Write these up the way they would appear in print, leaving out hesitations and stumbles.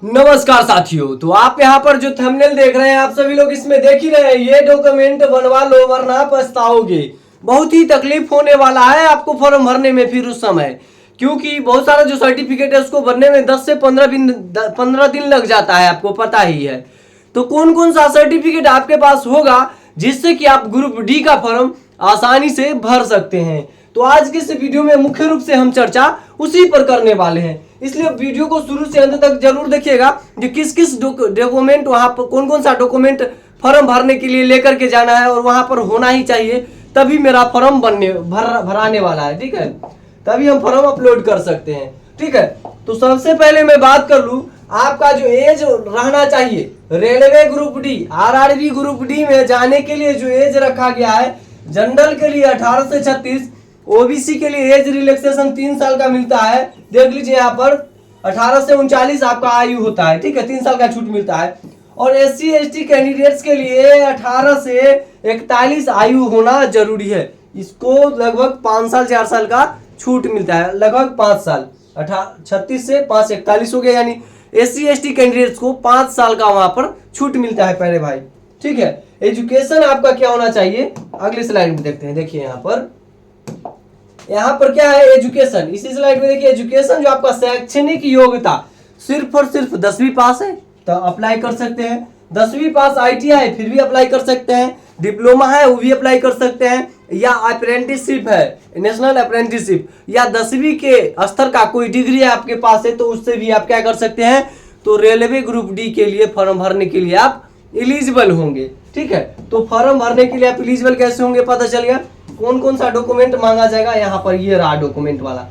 नमस्कार साथियों, तो आप यहाँ पर जो थंबनेल देख रहे हैं आप सभी लोग इसमें देख ही रहे हैं। ये डॉक्यूमेंट बनवा लो वरना पछताओगे। बहुत ही तकलीफ होने वाला है आपको फॉर्म भरने में फिर उस समय, क्योंकि बहुत सारा जो सर्टिफिकेट है उसको भरने में 10 से 15 दिन लग जाता है, आपको पता ही है। तो कौन कौन सा सर्टिफिकेट आपके पास होगा जिससे कि आप ग्रुप डी का फॉर्म आसानी से भर सकते हैं। तो आज के इस वीडियो में मुख्य रूप से हम चर्चा उसी पर करने वाले हैं, इसलिए वीडियो को शुरू से अंत तक जरूर देखिएगा कि किस किस डॉक्यूमेंट वहां पर कौन कौन सा डॉक्यूमेंट फॉर्म भरने के लिए लेकर के जाना है और वहां पर होना ही चाहिए, तभी मेरा फॉर्म भराने वाला है। ठीक है, तभी हम फॉर्म अपलोड कर सकते हैं। ठीक है, तो सबसे पहले मैं बात कर लूं, आपका जो एज रहना चाहिए railway group D RRB group D में जाने के लिए जो एज रखा गया है, जनरल के लिए 18 से 36, ओबीसी के लिए एज रिलैक्सेशन 3 साल का मिलता है। देख लीजिए यहाँ पर 18 से 39 आपका आयु होता है। ठीक है, 3 साल का छूट मिलता है। और एससी एसटी कैंडिडेट्स के लिए 18 से 41 आयु होना जरूरी है। इसको लगभग 5 साल 4 साल का छूट मिलता है, लगभग 5 साल। 36 से 5 41 हो गया, यानी एससी एसटी कैंडिडेट्स को 5 साल का वहां पर छूट मिलता है पहले भाई। ठीक है, एजुकेशन आपका क्या होना चाहिए अगली स्लाइड में देखते हैं। देखिए यहाँ पर क्या है एजुकेशन, इसी स्लाइड में देखिए एजुकेशन जो आपका शैक्षणिक योग्यता सिर्फ और सिर्फ 10वीं पास है तो अप्लाई कर सकते हैं। 10वीं पास आईटीआई फिर भी अप्लाई कर सकते हैं, डिप्लोमा है वो भी अप्लाई कर सकते हैं, या अप्रेंटिसशिप है नेशनल अप्रेंटिसशिप, या 10वीं के स्तर का कोई डिग्री आपके पास है तो उससे भी आप क्या कर सकते हैं, तो रेलवे ग्रुप डी के लिए फॉर्म भरने के लिए आप एलिजिबल होंगे। ठीक है, तो फॉर्म भरने के लिए आप एलिजिबल कैसे होंगे पता चल गया। कौन कौन सा डॉक्यूमेंट मांगा जाएगा, यहाँ पर ये रहा डॉक्यूमेंट वाला।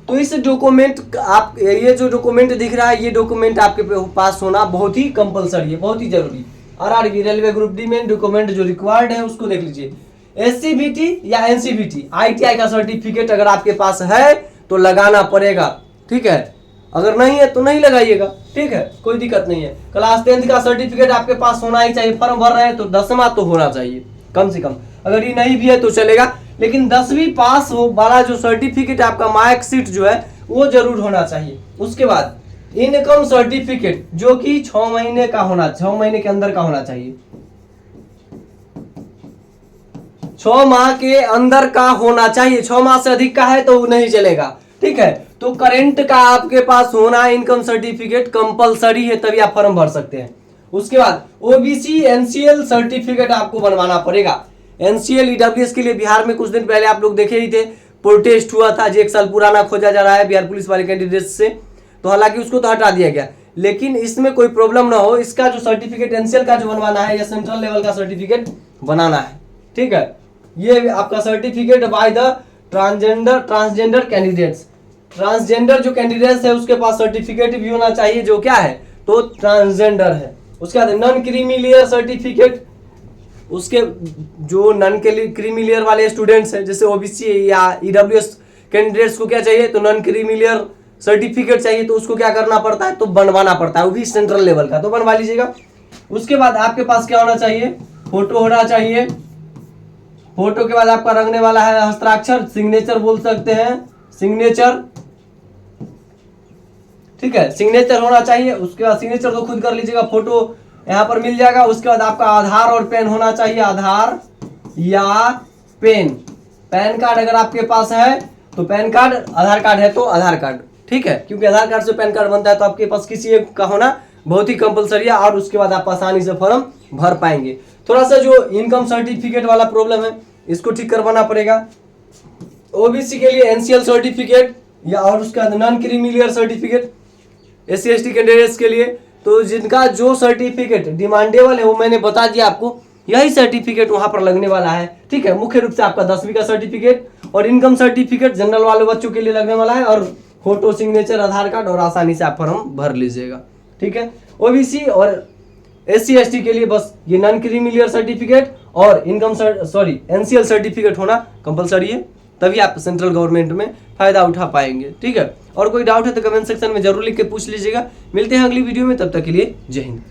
तो इस डॉक्यूमेंट आप ये जो डॉक्यूमेंट दिख रहा है ये डॉक्यूमेंट आपके पास होना बहुत ही कंपलसरी है, बहुत ही जरूरी। आरआरबी रेलवे ग्रुप डी में डॉक्यूमेंट जो रिक्वायर्ड है उसको देख लीजिए। एससीबीटी या एनसीबीटी आईटीआई का सर्टिफिकेट अगर आपके पास है तो लगाना पड़ेगा। ठीक है, अगर नहीं है तो नहीं लगाइएगा। ठीक है, कोई दिक्कत नहीं है। क्लास 10th का सर्टिफिकेट आपके पास होना ही चाहिए। फॉर्म भर रहे हैं तो 10वां तो होना चाहिए कम से कम, अगर ये नहीं भी है तो चलेगा, लेकिन 10वीं पास हो वाला जो सर्टिफिकेट आपका मार्कशीट जो है वो जरूर होना चाहिए। उसके बाद इनकम सर्टिफिकेट जो कि 6 महीने का होना, 6 महीने के अंदर का होना चाहिए, 6 माह के अंदर का होना चाहिए। 6 माह से अधिक का है तो नहीं चलेगा। ठीक है, तो करेंट का आपके पास होना इनकम सर्टिफिकेट कंपलसरी है, तभी आप फॉर्म भर सकते हैं। उसके बाद ओबीसी एनसीएल सर्टिफिकेट आपको बनवाना पड़ेगा। एनसीएल ईडब्ल्यूएस के लिए बिहार में कुछ दिन पहले आप लोग देखे ही थे, प्रोटेस्ट हुआ था जो 1 साल पुराना खोजा जा रहा है बिहार पुलिस वाले कैंडिडेट से, तो हालांकि उसको तो हटा दिया गया, लेकिन इसमें कोई प्रॉब्लम ना हो, इसका जो सर्टिफिकेट एनसीएल का जो बनवाना है या सेंट्रल लेवल का सर्टिफिकेट बनाना है। ठीक है, ये आपका certificate by the transgender candidates, transgender जो कैंडिडेट्स है उसके पास सर्टिफिकेट भी होना चाहिए जो क्या है तो ट्रांसजेंडर है। उसके बाद नॉन क्रीमी लेयर सर्टिफिकेट, उसके जो नॉन क्रीमी लेयर वाले स्टूडेंट्स हैं जैसे ओबीसी या ईडब्ल्यूएस कैंडिडेट्स को क्या चाहिए तो नॉन क्रीमी लेयर सर्टिफिकेट चाहिए, तो उसको क्या करना पड़ता है तो बनवाना पड़ता है, वो भी सेंट्रल लेवल का, तो बनवा लीजिएगा। उसके बाद आपके पास क्या होना चाहिए, फोटो होना चाहिए। फोटो के बाद आपका रंगने वाला है हस्ताक्षर, सिग्नेचर बोल सकते हैं, सिग्नेचर। ठीक है, सिग्नेचर होना चाहिए। उसके बाद सिग्नेचर तो खुद कर लीजिएगा, फोटो यहाँ पर मिल जाएगा। उसके बाद आपका आधार और पेन होना चाहिए, आधार या पेन। पैन कार्ड अगर आपके पास है तो पैन कार्ड, आधार कार्ड है तो आधार कार्ड। ठीक है, क्योंकि आधार कार्ड से पैन कार्ड बनता है तो आपके पास किसी एक का होना बहुत ही कंपलसरी है, और उसके बाद आप आसानी से फॉर्म भर पाएंगे। थोड़ा सा जो इनकम सर्टिफिकेट वाला प्रॉब्लम है इसको ठीक करवाना पड़ेगा। ओबीसी के लिए एनसीएल सर्टिफिकेट या और उसके बाद non creamy layer certificate, SC ST candidates के लिए तो जिनका जो सर्टिफिकेट डिमांडेबल है वो मैंने बता दिया आपको, यही सर्टिफिकेट वहां पर लगने वाला है। ठीक है, मुख्य रूप से आपका 10वीं का सर्टिफिकेट और इनकम सर्टिफिकेट जनरल वाले बच्चों के लिए लगने वाला है, और फोटो, सिग्नेचर, आधार कार्ड, और आसानी से आप फॉर्म भर लीजिएगा। ठीक है, ओबीसी और एससी एसटी के लिए बस ये नॉन क्रीमी लेयर सर्टिफिकेट और एनसीएल सर्टिफिकेट होना कंपलसरी है, तभी आप सेंट्रल गवर्नमेंट में फायदा उठा पाएंगे। ठीक है, और कोई डाउट है तो कमेंट सेक्शन में जरूर लिख के पूछ लीजिएगा। मिलते हैं अगली वीडियो में, तब तक के लिए जय हिंद।